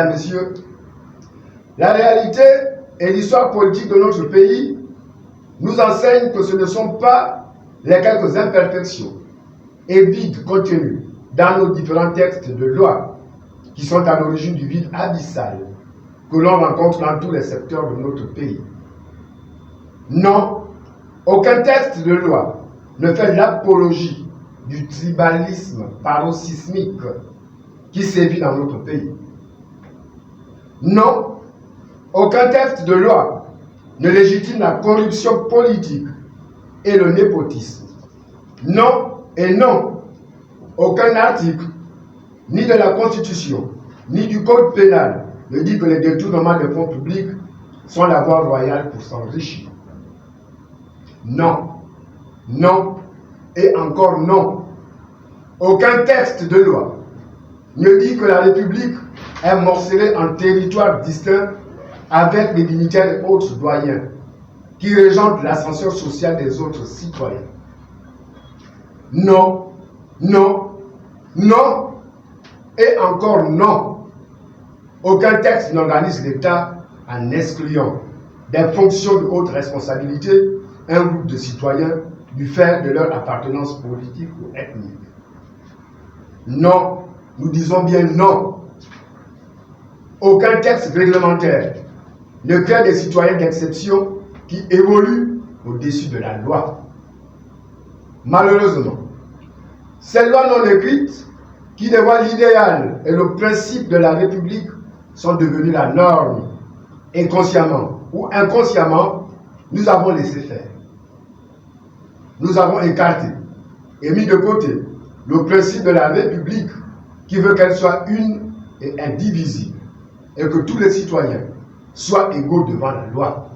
Mesdames, Messieurs, la réalité et l'histoire politique de notre pays nous enseignent que ce ne sont pas les quelques imperfections et vides contenus dans nos différents textes de loi qui sont à l'origine du vide abyssal que l'on rencontre dans tous les secteurs de notre pays. Non, aucun texte de loi ne fait l'apologie du tribalisme paroxysmique qui sévit dans notre pays. Non, aucun texte de loi ne légitime la corruption politique et le népotisme. Non et non, aucun article, ni de la Constitution, ni du Code pénal, ne dit que les détournements des fonds publics sont la voie royale pour s'enrichir. Non, non et encore non. Aucun texte de loi ne dit que la République est morcelée en territoires distincts avec les dignitaires et autres doyens qui régentent l'ascenseur social des autres citoyens. Non, non, non et encore non. Aucun texte n'organise l'État en excluant des fonctions de haute responsabilité un groupe de citoyens du fait de leur appartenance politique ou ethnique. Non, nous disons bien non. Aucun texte réglementaire ne crée des citoyens d'exception qui évoluent au-dessus de la loi. Malheureusement, ces lois non écrites qui dévoilent l'idéal et le principe de la République sont devenues la norme. Et consciemment ou inconsciemment, nous avons laissé faire. Nous avons écarté et mis de côté le principe de la République qui veut qu'elle soit une et indivisible et que tous les citoyens soient égaux devant la loi.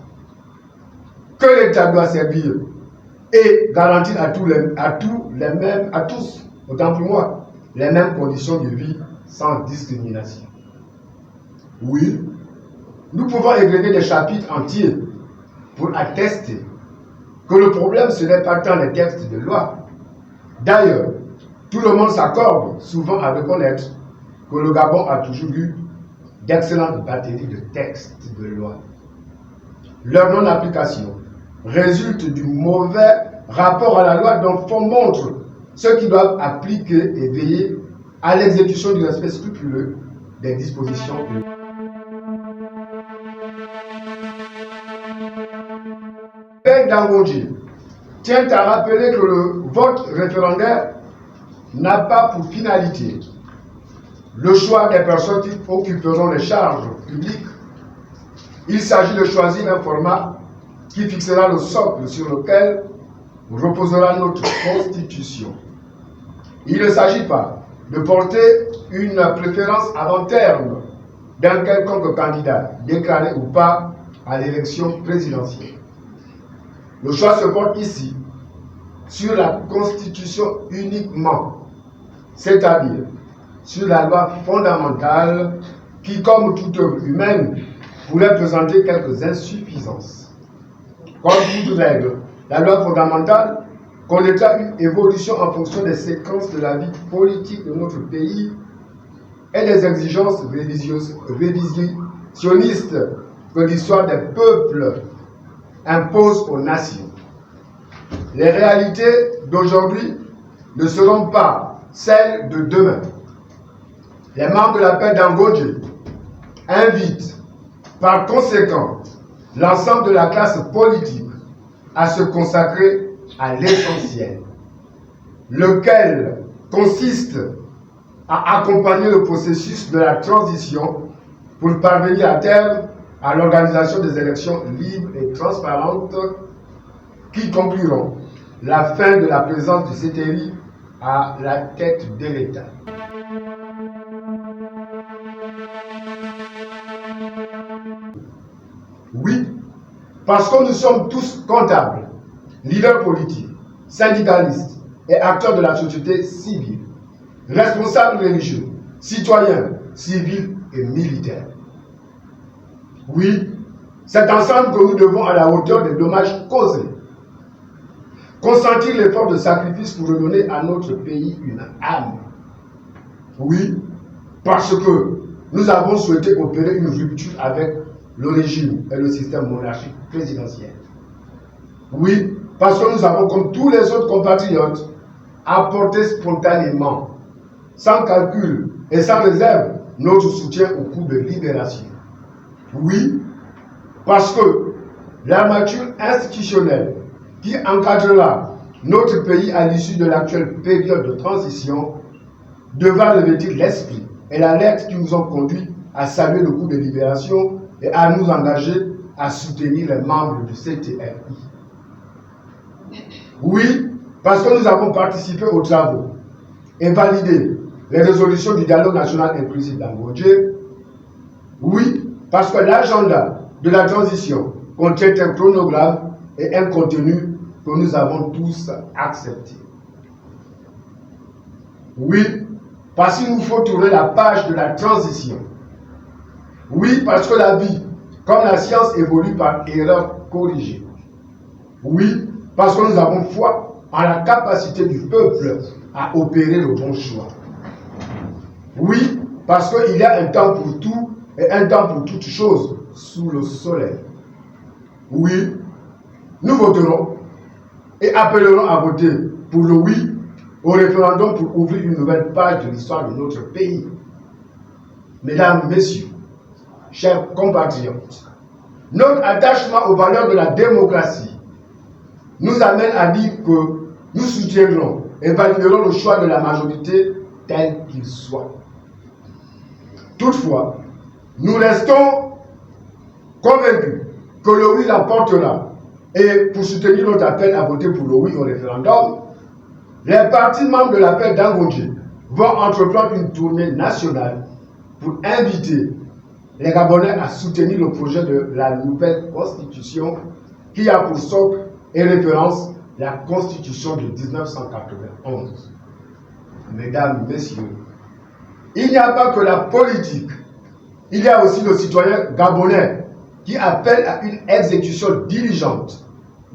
Que l'État doit servir et garantir à tous, autant pour moi, les mêmes conditions de vie sans discrimination. Oui, nous pouvons égrener des chapitres entiers pour attester que le problème ce n'est pas tant les textes de loi. D'ailleurs, tout le monde s'accorde souvent à reconnaître que le Gabon a toujours eu d'excellentes batteries de textes de loi. Leur non-application résulte du mauvais rapport à la loi dont font montre ceux qui doivent appliquer et veiller à l'exécution du respect scrupuleux des dispositions de loi. Père Dangoji tient à rappeler que le vote référendaire n'a pas pour finalité le choix des personnes qui occuperont les charges publiques. Il s'agit de choisir un format qui fixera le socle sur lequel reposera notre Constitution. Il ne s'agit pas de porter une préférence avant terme d'un quelconque candidat, déclaré ou pas, à l'élection présidentielle. Le choix se porte ici sur la Constitution uniquement, c'est-à-dire sur la loi fondamentale qui, comme toute œuvre humaine, pourrait présenter quelques insuffisances. Comme toute règle, la loi fondamentale connaîtra une évolution en fonction des séquences de la vie politique de notre pays et des exigences révisionnistes que l'histoire des peuples impose aux nations. Les réalités d'aujourd'hui ne seront pas celles de demain. Les membres de la paix d'Angoji invitent par conséquent l'ensemble de la classe politique à se consacrer à l'essentiel, lequel consiste à accompagner le processus de la transition pour parvenir à terme à l'organisation des élections libres et transparentes qui concluront la fin de la présence du CTI à la tête de l'État. Oui, parce que nous sommes tous comptables, leaders politiques, syndicalistes et acteurs de la société civile, responsables religieux, citoyens, civils et militaires. Oui, c'est ensemble que nous devons à la hauteur des dommages causés consentir l'effort de sacrifice pour redonner à notre pays une âme. Oui, parce que nous avons souhaité opérer une rupture avec le régime et le système monarchique présidentiel. Oui, parce que nous avons, comme tous les autres compatriotes, apporté spontanément, sans calcul et sans réserve, notre soutien au coup de libération. Oui, parce que l'armature institutionnelle qui encadrera notre pays à l'issue de l'actuelle période de transition devra revêtir l'esprit et la lettre qui nous ont conduits à saluer le coup de libération et à nous engager à soutenir les membres du CTRI. Oui, parce que nous avons participé aux travaux et validé les résolutions du dialogue national inclusif d'Angondje. Oui, parce que l'agenda de la transition contient un chronogramme et un contenu que nous avons tous accepté. Oui, parce qu'il nous faut tourner la page de la transition. Oui, parce que la vie, comme la science, évolue par erreur corrigée. Oui, parce que nous avons foi en la capacité du peuple à opérer le bon choix. Oui, parce qu'il y a un temps pour tout et un temps pour toute chose sous le soleil. Oui, nous voterons et appellerons à voter pour le oui au référendum pour ouvrir une nouvelle page de l'histoire de notre pays. Mesdames, Messieurs, chers compatriotes, notre attachement aux valeurs de la démocratie nous amène à dire que nous soutiendrons et validerons le choix de la majorité tel qu'il soit. Toutefois, nous restons convaincus que le oui l'emportera et pour soutenir notre appel à voter pour le oui au référendum, les partis membres de l'appel d'Angondje vont entreprendre une tournée nationale pour inviter les Gabonais à soutenir le projet de la nouvelle constitution qui a pour socle et référence la constitution de 1991. Mesdames, Messieurs, il n'y a pas que la politique, il y a aussi le citoyen gabonais qui appelle à une exécution diligente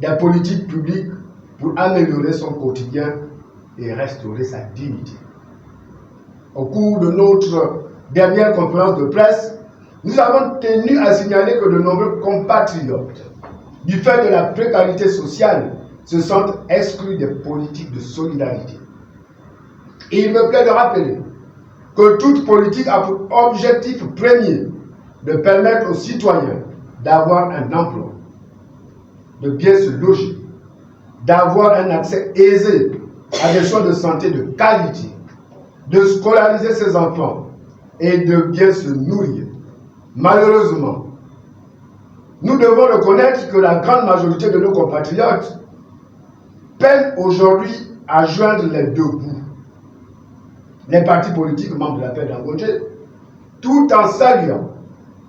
des politiques publiques pour améliorer son quotidien et restaurer sa dignité. Au cours de notre dernière conférence de presse, nous avons tenu à signaler que de nombreux compatriotes, du fait de la précarité sociale, se sentent exclus des politiques de solidarité. Et il me plaît de rappeler que toute politique a pour objectif premier de permettre aux citoyens d'avoir un emploi, de bien se loger, d'avoir un accès aisé à des soins de santé de qualité, de scolariser ses enfants et de bien se nourrir. Malheureusement, nous devons reconnaître que la grande majorité de nos compatriotes peinent aujourd'hui à joindre les deux bouts. Les partis politiques membres de l'appel d'Angondje, tout en saluant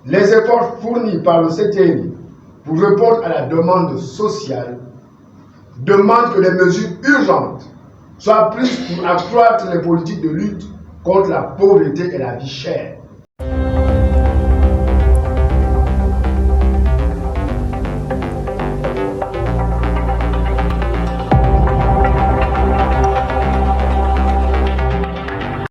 les efforts fournis par le CTRI pour répondre à la demande sociale, demandent que des mesures urgentes soient prises pour accroître les politiques de lutte contre la pauvreté et la vie chère.